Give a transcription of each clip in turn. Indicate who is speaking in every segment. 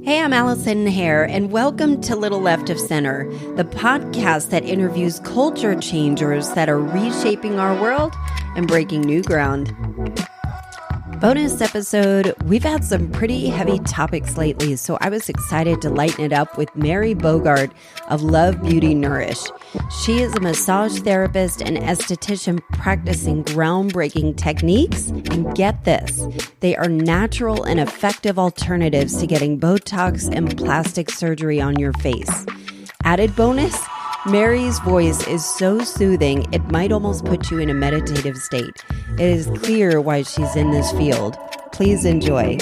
Speaker 1: Hey, I'm Allison Hare, and welcome to Little Left of Center, the podcast that interviews culture changers that are reshaping our world and breaking new ground. Bonus episode, we've had some pretty heavy topics lately, so I was excited to lighten it up with Mary Bogart of Love Beauty Nourish. She is a massage therapist and esthetician practicing groundbreaking techniques, and get this, they are natural and effective alternatives to getting botox and plastic surgery on your face. Added bonus, Mary's voice is so soothing, it might almost put you in a meditative state. It is clear why she's in this field. Please enjoy.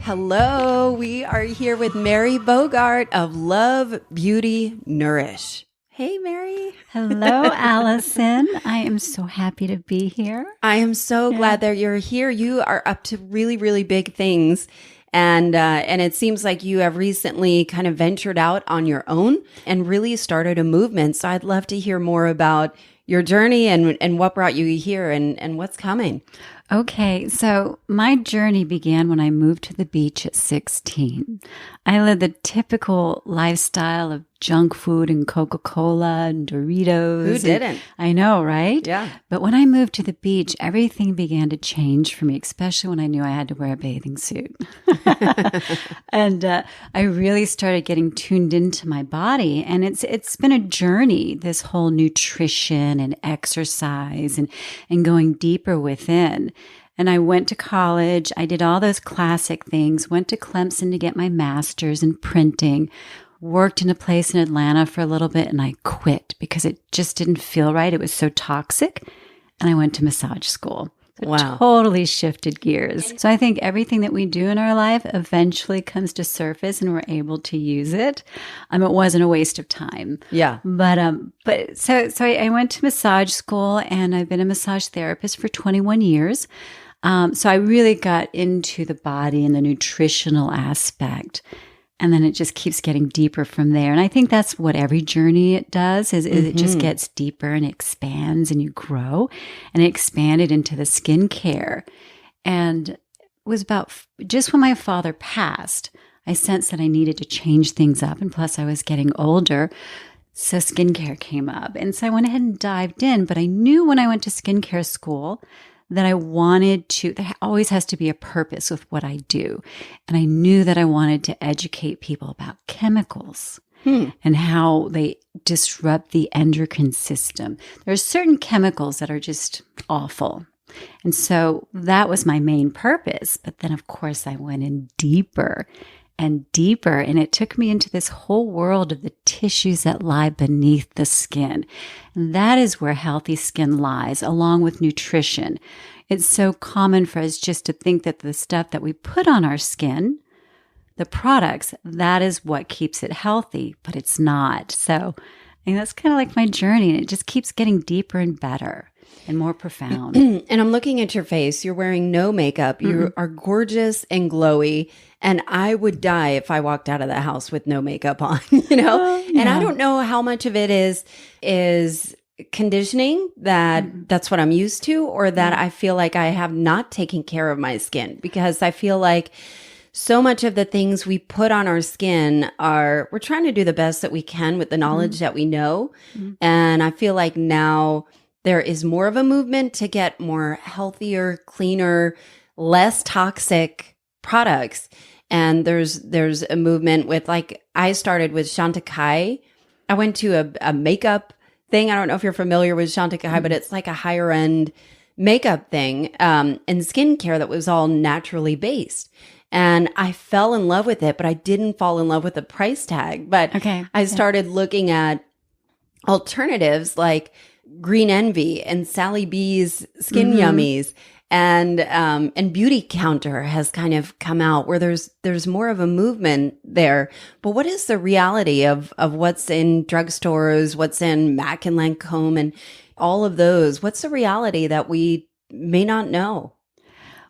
Speaker 1: Hello, we are here with Mary Bogart of Love Beauty Nourish. Hey, Mary.
Speaker 2: Hello, Allison. I am so happy to be here.
Speaker 1: I am so glad that you're here. You are up to really, really big things. And it seems like you have recently kind of ventured out on your own and really started a movement. So I'd love to hear more about your journey and what brought you here and what's coming.
Speaker 2: Okay, so my journey began when I moved to the beach at 16. I led the typical lifestyle of junk food and Coca-Cola and Doritos.
Speaker 1: Who didn't?
Speaker 2: I know, right?
Speaker 1: Yeah.
Speaker 2: But when I moved to the beach, everything began to change for me, especially when I knew I had to wear a bathing suit. And I really started getting tuned into my body. And it's been a journey, this whole nutrition and exercise and going deeper within. And I went to college. I did all those classic things, went to Clemson to get my master's in printing, worked in a place in Atlanta for a little bit, and I quit because it just didn't feel right. It was so toxic. And I went to massage school. So
Speaker 1: Wow.
Speaker 2: Totally shifted gears. So I think everything that we do in our life eventually comes to surface and we're able to use it. It wasn't a waste of time.
Speaker 1: Yeah.
Speaker 2: But so I went to massage school and I've been a massage therapist for 21 years. So I really got into the body and the nutritional aspect. And then it just keeps getting deeper from there. And I think that's what every journey it does is it just gets deeper and expands and you grow. And it expanded into the skincare. And it was about just when my father passed, I sensed that I needed to change things up. And plus I was getting older. So skincare came up. And so I went ahead and dived in. But I knew when I went to skincare school that I wanted to, there always has to be a purpose with what I do. And I knew that I wanted to educate people about chemicals and how they disrupt the endocrine system. There are certain chemicals that are just awful. And so that was my main purpose. But then, of course, I went in deeper and deeper. And it took me into this whole world of the tissues that lie beneath the skin. And that is where healthy skin lies, along with nutrition. It's so common for us just to think that the stuff that we put on our skin, the products, that is what keeps it healthy, but it's not. So that's kind of like my journey. And it just keeps getting deeper and better and more profound.
Speaker 1: And I'm looking at your face. You're wearing no makeup. You are gorgeous and glowy. And I would die if I walked out of the house with no makeup on,
Speaker 2: Yeah.
Speaker 1: And I don't know how much of it is conditioning that's what I'm used to, or that I feel like I have not taken care of my skin, because I feel like so much of the things we put on our skin we're trying to do the best that we can with the knowledge that we know. And I feel like now there is more of a movement to get more healthier, cleaner, less toxic products. And there's a movement with, like, I started with Chantecaille. I went to a makeup thing. I don't know if you're familiar with Chantecaille, but it's like a higher end makeup thing and skincare that was all naturally based. And I fell in love with it, but I didn't fall in love with the price tag. But I started looking at alternatives like Green Envy and Sally B's Skin Yummies. And Beauty Counter has kind of come out where there's more of a movement there. But what is the reality of what's in drugstores, what's in Mac and Lancome and all of those? What's the reality that we may not know?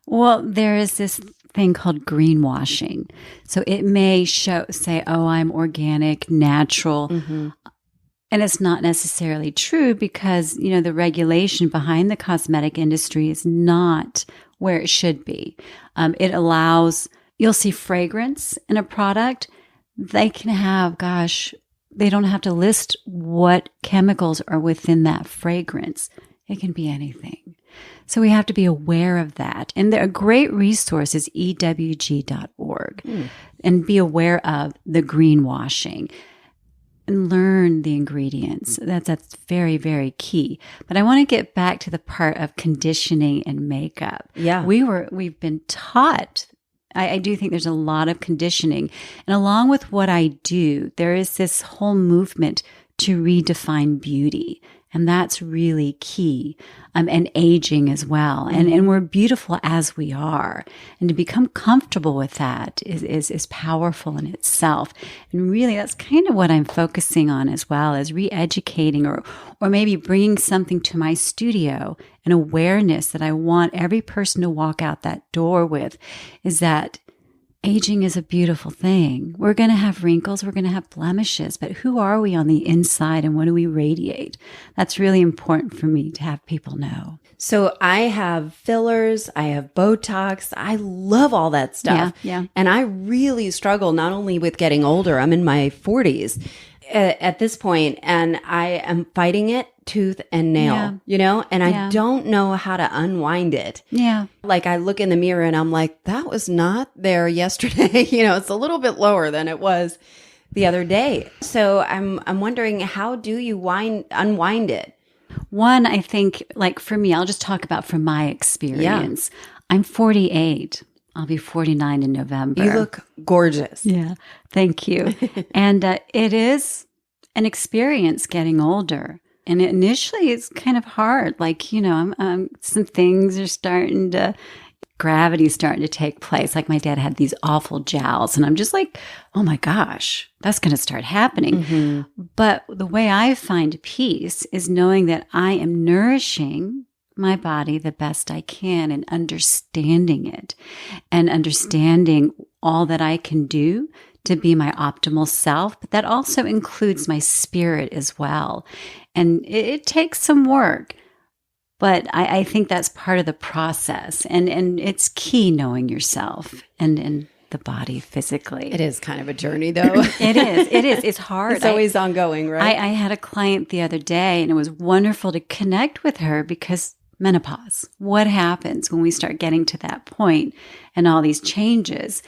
Speaker 2: Well, there is this thing called greenwashing. So it may say, oh, I'm organic, natural. And it's not necessarily true because, the regulation behind the cosmetic industry is not where it should be. It allows You'll see fragrance in a product. They can have, they don't have to list what chemicals are within that fragrance. It can be anything. So we have to be aware of that. And a great resource is ewg.org. And be aware of the greenwashing and learn the ingredients. That's very, very key. But I want to get back to the part of conditioning and makeup.
Speaker 1: Yeah.
Speaker 2: We've been taught. I do think there's a lot of conditioning. And along with what I do, there is this whole movement to redefine beauty. And that's really key. And aging as well. And we're beautiful as we are. And to become comfortable with that is powerful in itself. And really, that's kind of what I'm focusing on as well, as re-educating or maybe bringing something to my studio, an awareness that I want every person to walk out that door with, is that aging is a beautiful thing. We're going to have wrinkles, we're going to have blemishes, but who are we on the inside and what do we radiate? That's really important for me to have people know.
Speaker 1: So I have fillers, I have Botox. I love all that stuff.
Speaker 2: Yeah.
Speaker 1: And I really struggle not only with getting older, I'm in my 40s at this point, and I am fighting it tooth and nail, and I don't know how to unwind it.
Speaker 2: Yeah.
Speaker 1: Like I look in the mirror and I'm like, that was not there yesterday. It's a little bit lower than it was the other day. So I'm wondering, how do you unwind it?
Speaker 2: One, I think, like for me, I'll just talk about from my experience. Yeah. I'm 48. I'll be 49 in November.
Speaker 1: You look gorgeous.
Speaker 2: Yeah. Thank you. And it is an experience getting older. And initially it's kind of hard. Like, some things are gravity's starting to take place. Like my dad had these awful jowls and I'm just like, oh my gosh, that's going to start happening. Mm-hmm. But the way I find peace is knowing that I am nourishing my body the best I can and understanding it and understanding all that I can do to be my optimal self, but that also includes my spirit as well. And it takes some work, but I think that's part of the process. And it's key knowing yourself and the body physically.
Speaker 1: It is kind of a journey, though.
Speaker 2: It is. It's hard.
Speaker 1: It's always ongoing, right?
Speaker 2: I had a client the other day, and it was wonderful to connect with her because menopause, what happens when we start getting to that point and all these changes?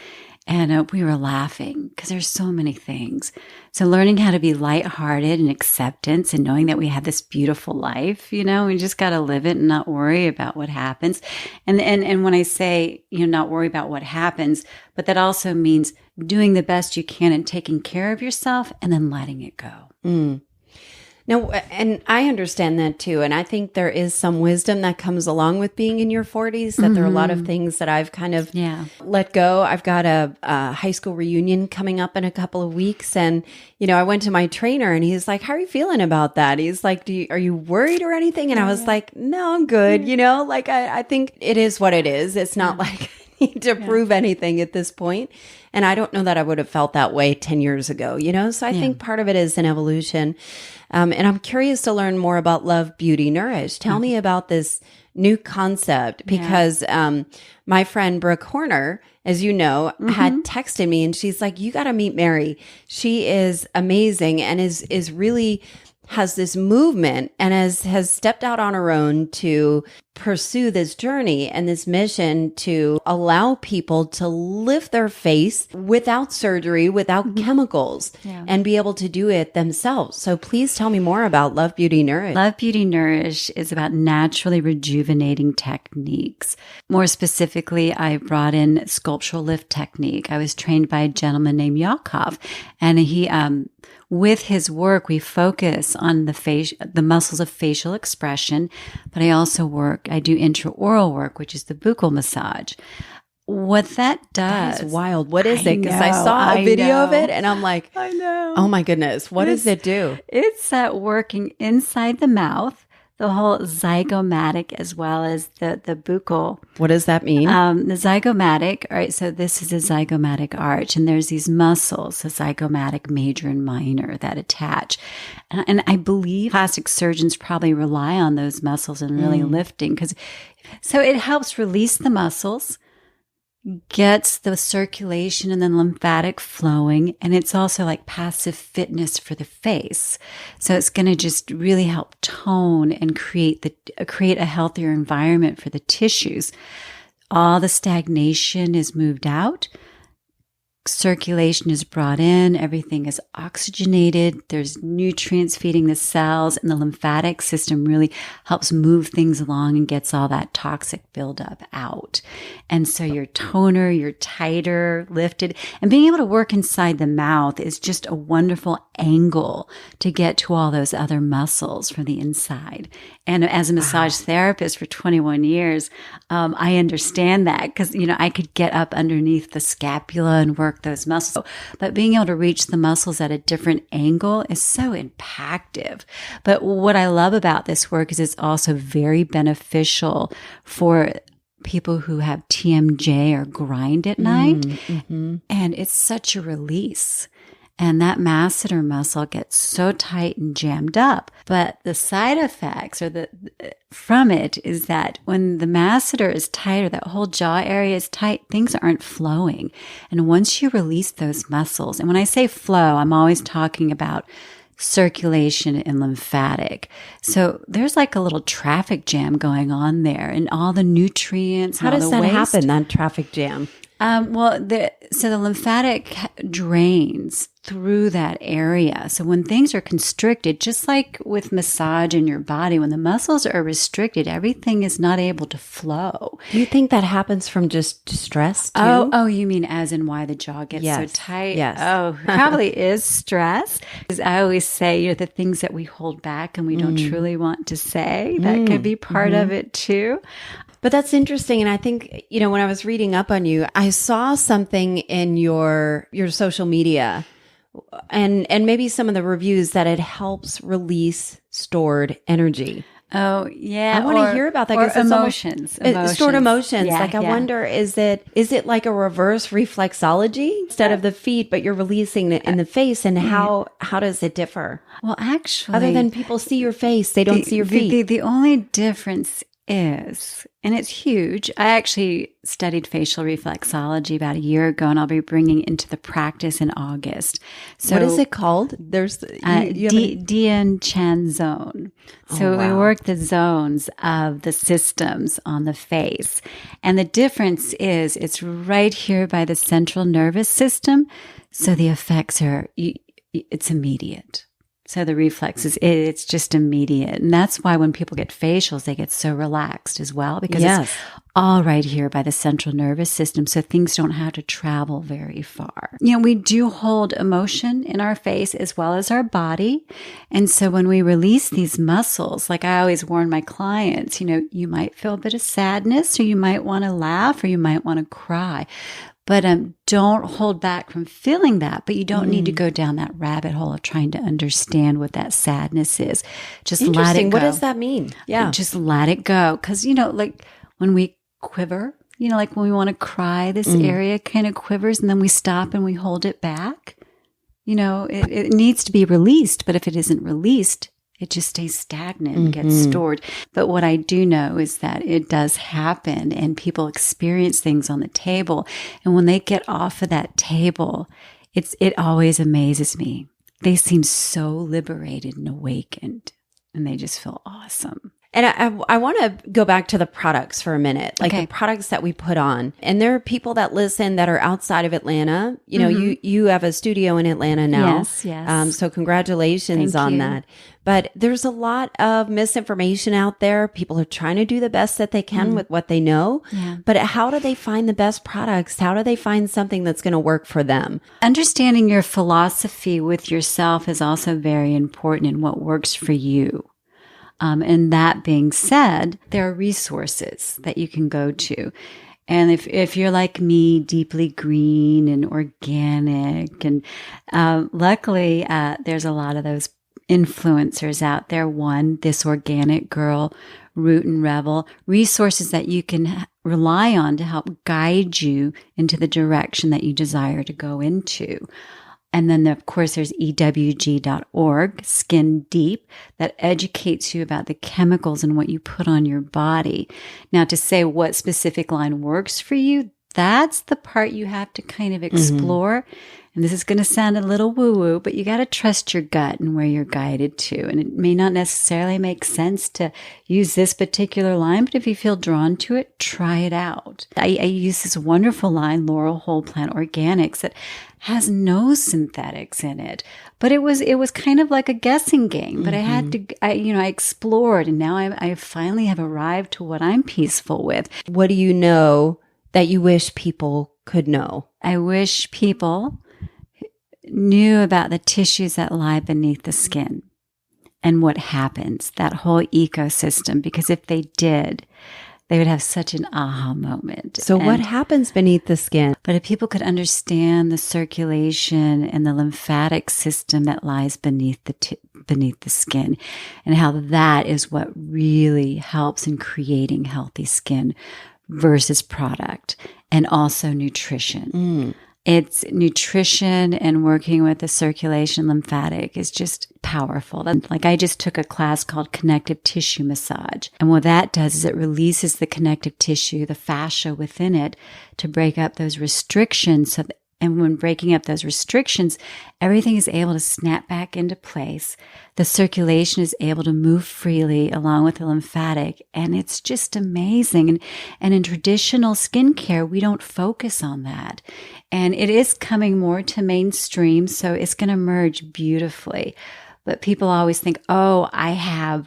Speaker 2: And we were laughing because there's so many things. So learning how to be lighthearted and acceptance and knowing that we have this beautiful life, we just got to live it and not worry about what happens. And when I say, not worry about what happens, but that also means doing the best you can and taking care of yourself and then letting it go.
Speaker 1: Mm. No, and I understand that too. And I think there is some wisdom that comes along with being in your 40s, that there are a lot of things that I've kind of let go. I've got a high school reunion coming up in a couple of weeks. And, I went to my trainer and he's like, how are you feeling about that? He's like, are you worried or anything? And I was like, no, I'm good. I think it is what it is. It's not like I need to prove anything at this point. And I don't know that I would have felt that way 10 years ago, So I think part of it is an evolution. And I'm curious to learn more about Love, Beauty, Nourish. Tell me about this new concept because my friend Brooke Horner, as you know, had texted me and she's like, you got to meet Mary. She is amazing and is really has this movement and has stepped out on her own to pursue this journey and this mission to allow people to lift their face without surgery, without chemicals, and be able to do it themselves. So please tell me more about Love, Beauty, Nourish.
Speaker 2: Love, Beauty, Nourish is about naturally rejuvenating techniques. More specifically, I brought in Sculptural Lift Technique. I was trained by a gentleman named Yakov, and he with his work, we focus on the muscles of facial expression, but I do intraoral work, which is the Buccal Massage. What that does.
Speaker 1: That is wild. What is it? Because I saw a video of it and I'm like,
Speaker 2: I know.
Speaker 1: Oh my goodness. What does it do?
Speaker 2: It's that working inside the mouth, the whole zygomatic as well as the buccal.
Speaker 1: What does that mean?
Speaker 2: The zygomatic, all right, so this is a zygomatic arch, and there's these muscles, the zygomatic major and minor, that attach. And I believe plastic surgeons probably rely on those muscles and really lifting. So it helps release the muscles, gets the circulation and then lymphatic flowing. And it's also like passive fitness for the face. So it's going to just really help tone and create a healthier environment for the tissues. All the stagnation is moved out. Circulation is brought in, everything is oxygenated, there's nutrients feeding the cells, and the lymphatic system really helps move things along and gets all that toxic buildup out. And so you're toner, you're tighter, lifted, and being able to work inside the mouth is just a wonderful angle to get to all those other muscles from the inside. And as a massage therapist for 21 years, I understand that because, I could get up underneath the scapula and work those muscles. But being able to reach the muscles at a different angle is so impactive. But what I love about this work is it's also very beneficial for people who have TMJ or grind at night. Mm-hmm. And it's such a release. And that masseter muscle gets so tight and jammed up. But the side effects from it is that when the masseter is tighter, that whole jaw area is tight, things aren't flowing. And once you release those muscles, and when I say flow, I'm always talking about circulation and lymphatic. So there's like a little traffic jam going on there and all the nutrients.
Speaker 1: How does that happen, that traffic jam?
Speaker 2: So the lymphatic drains through that area. So when things are constricted, just like with massage in your body, when the muscles are restricted, everything is not able to flow.
Speaker 1: Do you think that happens from just stress too?
Speaker 2: Oh, you mean as in why the jaw gets so tight?
Speaker 1: Yes.
Speaker 2: Oh, probably is stress. Because I always say, the things that we hold back and we don't truly want to say, that could be part of it too.
Speaker 1: But that's interesting. And I think, when I was reading up on you, I saw something in your social media and maybe some of the reviews that it helps release stored energy.
Speaker 2: Oh, yeah.
Speaker 1: I want to hear about that.
Speaker 2: Or emotions.
Speaker 1: Stored emotions.
Speaker 2: Yeah,
Speaker 1: I wonder, is it like a reverse reflexology instead of the feet, but you're releasing it in the face? And how does it differ?
Speaker 2: Well, actually,
Speaker 1: other than people see your face, they don't see your feet.
Speaker 2: The only difference is, and it's huge. I actually studied facial reflexology about a year ago, and I'll be bringing it into the practice in August. So,
Speaker 1: what is it called? There's
Speaker 2: Dien Chan zone. So we work the zones of the systems on the face, and the difference is it's right here by the central nervous system. So the effects it's immediate. So the reflexes, it's just immediate. And that's why when people get facials, they get so relaxed as well, because it's all right here by the central nervous system. So things don't have to travel very far. We do hold emotion in our face as well as our body. And so when we release these muscles, like I always warn my clients, you might feel a bit of sadness, or you might want to laugh, or you might want to cry. But don't hold back from feeling that. But you don't need to go down that rabbit hole of trying to understand what that sadness is. Just let it go.
Speaker 1: What does that mean? Yeah.
Speaker 2: Just let it go. Because, like when we quiver, like when we want to cry, this area kind of quivers, and then we stop and we hold it back. It needs to be released. But if it isn't released, it just stays stagnant and gets stored. But what I do know is that it does happen, and people experience things on the table. And when they get off of that table, it always amazes me. They seem so liberated and awakened, and they just feel awesome.
Speaker 1: And I want to go back to the products for a minute, like the products that we put on. And there are people that listen that are outside of Atlanta. You have a studio in Atlanta now.
Speaker 2: Yes.
Speaker 1: So congratulations on that. But there's a lot of misinformation out there. People are trying to do the best that they can with what they know. Yeah. But how do they find the best products? How do they find something that's going to work for them?
Speaker 2: Understanding your philosophy with yourself is also very important in what works for you. And that being said, there are resources that you can go to. And if you're like me, deeply green and organic, and luckily there's a lot of those influencers out there. One, This Organic Girl, Root and Revel, resources that you can rely on to help guide you into the direction that you desire to go into. And then, of course, there's EWG.org, Skin Deep, that educates you about the chemicals and what you put on your body. Now, to say what specific line works for you, That's the part you have to kind of explore. And this is going to sound a little woo-woo, but you got to trust your gut and where you're guided to. And it may not necessarily make sense to use this particular line, but if you feel drawn to it, try it out. I use this wonderful line, Laurel Whole Plant Organics, that has no synthetics in it. But it was kind of like a guessing game. But I had to, I explored, and now I finally have arrived to what I'm peaceful with.
Speaker 1: What do you know that you wish people could know?
Speaker 2: I wish people knew about the tissues that lie beneath the skin and what happens, that whole ecosystem, because if they did, they would have such an aha moment.
Speaker 1: So what happens beneath the skin?
Speaker 2: But if people could understand the circulation and the lymphatic system that lies beneath the skin, and how that is what really helps in creating healthy skin versus product, and also nutrition. It's nutrition and working with the circulation lymphatic is just powerful. Like I just took a class called Connective Tissue Massage. And what that does is it releases the connective tissue, the fascia within it, to break up those restrictions. And when breaking up those restrictions, everything is able to snap back into place. The circulation is able to move freely along with the lymphatic. And it's just amazing. And in traditional skincare, we don't focus on that. And it is coming more to mainstream, so it's going to merge beautifully. But people always think, oh, I have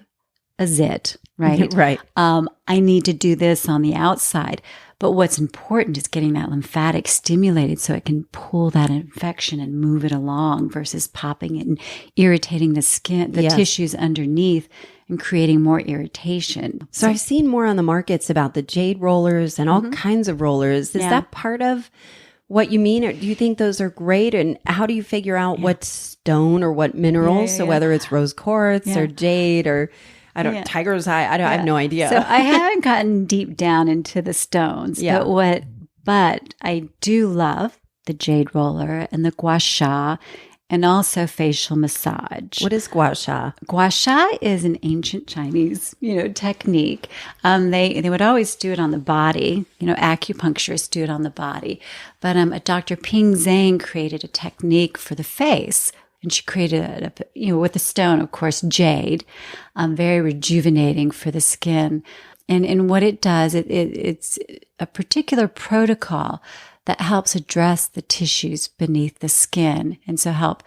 Speaker 2: a zit, right?
Speaker 1: Right.
Speaker 2: I need to do this on the outside. But what's important is getting that lymphatic stimulated so it can pull that infection and move it along versus popping it and irritating the skin, the tissues underneath, and creating more irritation.
Speaker 1: So I've seen more on the markets about the jade rollers and all kinds of rollers. Is that part of what you mean? Or do you think those are great? And how do you figure out what stone or what minerals? So whether it's rose quartz or jade or tiger's eye. I have no idea.
Speaker 2: So I haven't gotten deep down into the stones. But I do love the jade roller and the gua sha, and also facial massage.
Speaker 1: What is gua sha?
Speaker 2: Gua sha is an ancient Chinese, technique. They would always do it on the body. Acupuncturists do it on the body. But Dr. Ping Zhang created a technique for the face. And she created with a stone, of course, jade, very rejuvenating for the skin. And what it does, it's a particular protocol that helps address the tissues beneath the skin. And so help,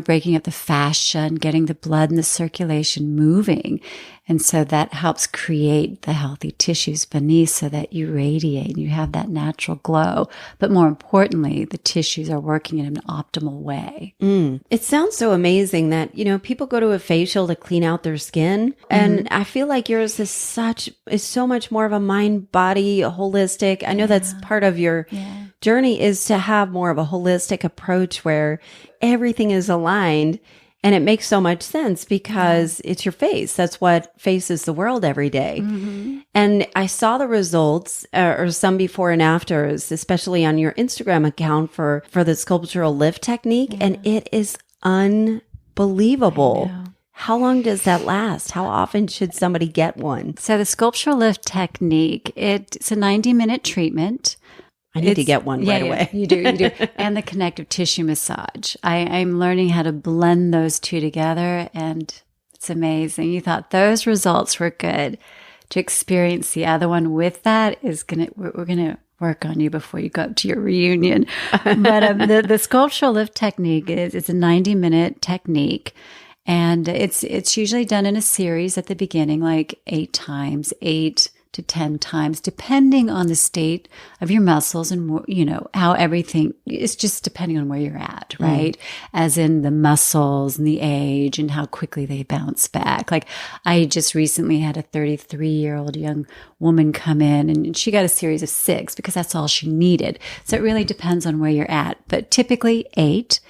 Speaker 2: breaking up the fascia and getting the blood and the circulation moving. And so that helps create the healthy tissues beneath so that you radiate and you have that natural glow. But more importantly, the tissues are working in an optimal way.
Speaker 1: It sounds so amazing that, people go to a facial to clean out their skin. And I feel like yours is so much more of a mind, body, holistic. I know that's part of your journey is to have more of a holistic approach where everything is aligned. And it makes so much sense because it's your face. That's what faces the world every day. And I saw the results or some before and afters, especially on your Instagram account for the sculptural lift technique. And it is unbelievable. How long does that last? How often should somebody get one?
Speaker 2: So the sculptural lift technique, it's a 90-minute treatment.
Speaker 1: I need to get one right away.
Speaker 2: You do. And the connective tissue massage. I'm learning how to blend those two together, and it's amazing. You thought those results were good. To experience the other one with that we're gonna work on you before you go to your reunion. But the sculptural lift technique it's a 90-minute technique. And it's usually done in a series at the beginning, like 8 to 10 times, depending on the state of your muscles and, how everything is just depending on where you're at, right? As in the muscles and the age and how quickly they bounce back. Like I just recently had a 33-year-old young woman come in and she got a series of 6 because that's all she needed. So it really depends on where you're at, but typically 8.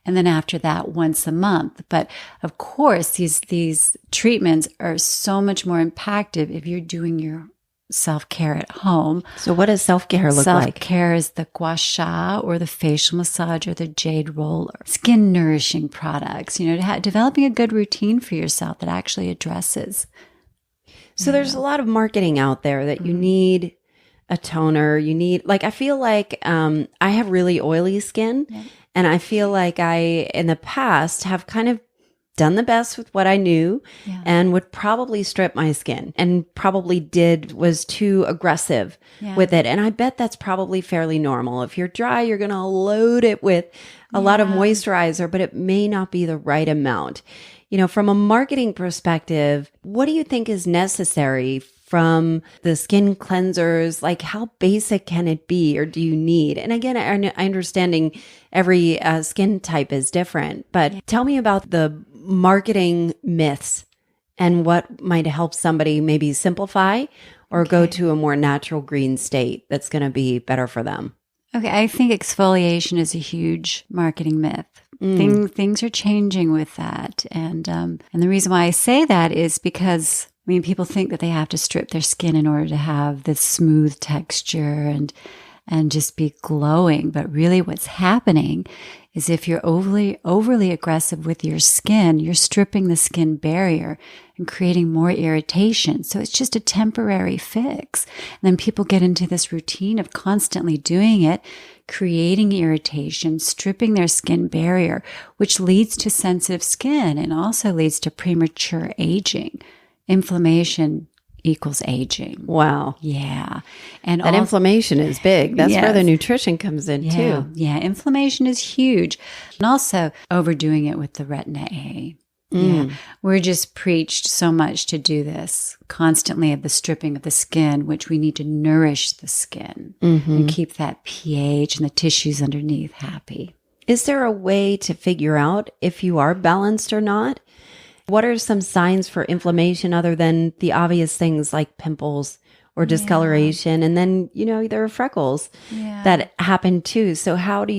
Speaker 2: And then after that, once a month. But of course, these treatments are so much more impactful if you're doing your self-care at home.
Speaker 1: So what does self-care look like?
Speaker 2: Self-care is the gua sha or the facial massage or the jade roller. Skin nourishing products, developing a good routine for yourself that actually addresses.
Speaker 1: So there's a lot of marketing out there that you need a toner. You need, like, I feel like I have really oily skin. Yeah. And I feel like I, in the past, have kind of done the best with what I knew and would probably strip my skin and probably was too aggressive with it. And I bet that's probably fairly normal. If you're dry, you're going to load it with a lot of moisturizer, but it may not be the right amount. You know, from a marketing perspective, what do you think is necessary from the skin cleansers? Like, how basic can it be, or do you need? And again, I understanding every skin type is different, but tell me about the marketing myths and what might help somebody maybe simplify or go to a more natural green state that's going to be better for them.
Speaker 2: Okay, I think exfoliation is a huge marketing myth. Things are changing with that, and the reason why I say that is because, I mean, people think that they have to strip their skin in order to have this smooth texture and just be glowing. But really what's happening is if you're overly aggressive with your skin, you're stripping the skin barrier and creating more irritation. So it's just a temporary fix. And then people get into this routine of constantly doing it, creating irritation, stripping their skin barrier, which leads to sensitive skin and also leads to premature aging. Inflammation equals aging.
Speaker 1: Wow.
Speaker 2: Yeah. And
Speaker 1: that inflammation is big. That's where the nutrition comes in too.
Speaker 2: Yeah. Inflammation is huge. And also overdoing it with the retin A. Yeah. We're just preached so much to do this constantly, of the stripping of the skin, which we need to nourish the skin and keep that pH and the tissues underneath happy.
Speaker 1: Is there a way to figure out if you are balanced or not? What are some signs for inflammation other than the obvious things like pimples or discoloration? And then, you know, there are freckles that happen too. So how are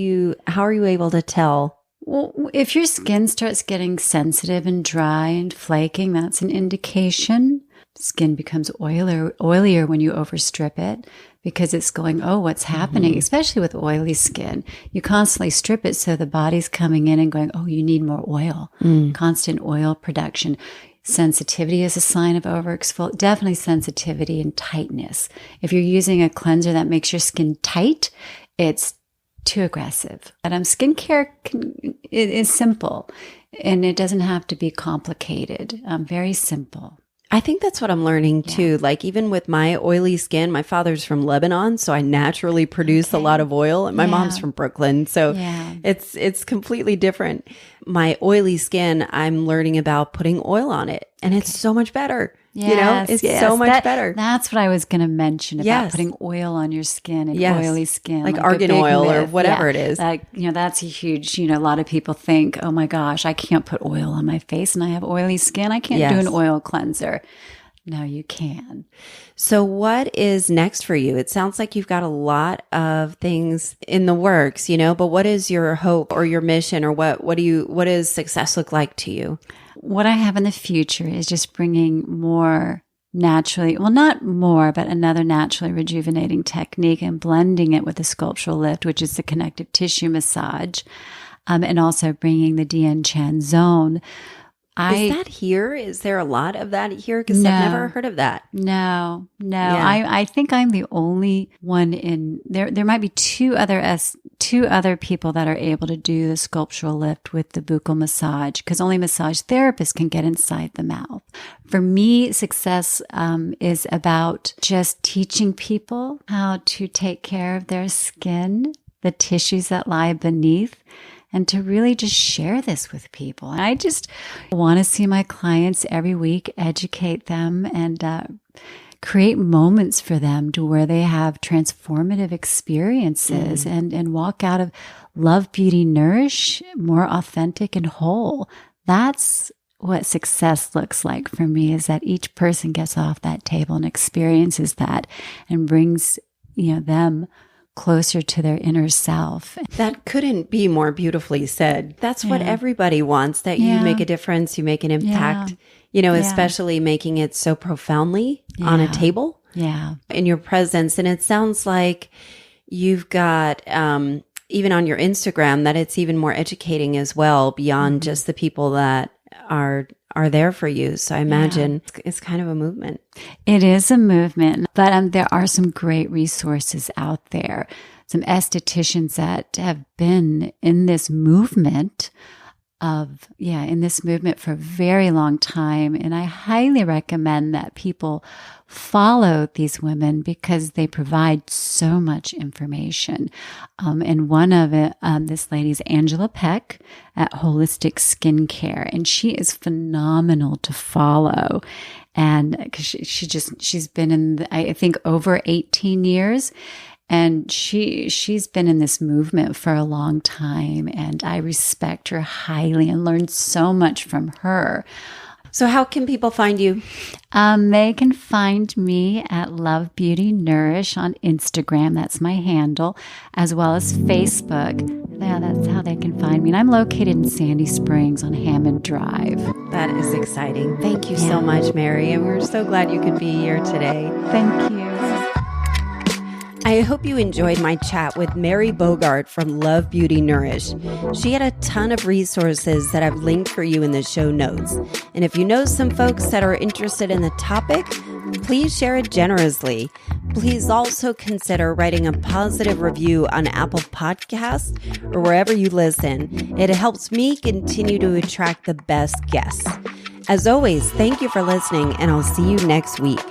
Speaker 1: you able to tell?
Speaker 2: Well, if your skin starts getting sensitive and dry and flaking, that's an indication. Skin becomes oilier when you overstrip it, because it's going, oh, what's happening? Especially with oily skin. You constantly strip it, so the body's coming in and going, oh, you need more oil. Constant oil production. Sensitivity is a sign of overexfoliation. Definitely sensitivity and tightness. If you're using a cleanser that makes your skin tight, it's too aggressive. But skincare is simple, and it doesn't have to be complicated. Very simple.
Speaker 1: I think that's what I'm learning too. Like, even with my oily skin, my father's from Lebanon, so I naturally produce a lot of oil, and my mom's from Brooklyn. So it's completely different. My oily skin, I'm learning about putting oil on it, and it's so much better.
Speaker 2: Yes,
Speaker 1: you know, it's so much better.
Speaker 2: That's what I was going to mention about putting oil on your skin and oily skin.
Speaker 1: Like argan oil or whatever it is.
Speaker 2: Like, you know, that's a huge, you know, a lot of people think, oh my gosh, I can't put oil on my face and I have oily skin. I can't do an oil cleanser. No, you can.
Speaker 1: So what is next for you? It sounds like you've got a lot of things in the works, you know, but what is your hope or your mission, or what does success look like to you?
Speaker 2: What I have in the future is just bringing more naturally, well, not more, but another naturally rejuvenating technique, and blending it with the sculptural lift, which is the connective tissue massage, and also bringing the Dien Chan zone.
Speaker 1: Is that here? Is there a lot of that here? Because I've never heard of that.
Speaker 2: No. Yeah. I think I'm the only one in there. There might be two other people that are able to do the sculptural lift with the Buccal Massage, because only massage therapists can get inside the mouth. For me, success is about just teaching people how to take care of their skin, the tissues that lie beneath, and to really just share this with people. I just want to see my clients every week, educate them, and create moments for them to where they have transformative experiences and walk out of Love, Beauty, Nourish more authentic and whole. That's what success looks like for me, is that each person gets off that table and experiences that and brings, you know, them closer to their inner self.
Speaker 1: That couldn't be more beautifully said. That's what everybody wants, that you make a difference, you make an impact, you know, especially making it so profoundly on a table in your presence. And it sounds like you've got, even on your Instagram, that it's even more educating as well, beyond just the people that are are there for you. So I imagine it's kind of a movement.
Speaker 2: It is a movement, but there are some great resources out there. Some estheticians that have been in this movement for a very long time. And I highly recommend that people follow these women because they provide so much information. And one of it, this lady's Angela Peck at Holistic Skincare, and she is phenomenal to follow. And because she's been in, I think, over 18 years. And she's been in this movement for a long time, and I respect her highly and learned so much from her.
Speaker 1: So how can people find you?
Speaker 2: They can find me at Love Beauty Nourish on Instagram. That's my handle, as well as Facebook. Yeah, that's how they can find me. And I'm located in Sandy Springs on Hammond Drive.
Speaker 1: That is exciting. Thank you so much, Mary. And we're so glad you could be here today.
Speaker 2: Thank you.
Speaker 1: I hope you enjoyed my chat with Mary Bogart from Love Beauty Nourish. She had a ton of resources that I've linked for you in the show notes. And if you know some folks that are interested in the topic, please share it generously. Please also consider writing a positive review on Apple Podcasts or wherever you listen. It helps me continue to attract the best guests. As always, thank you for listening, and I'll see you next week.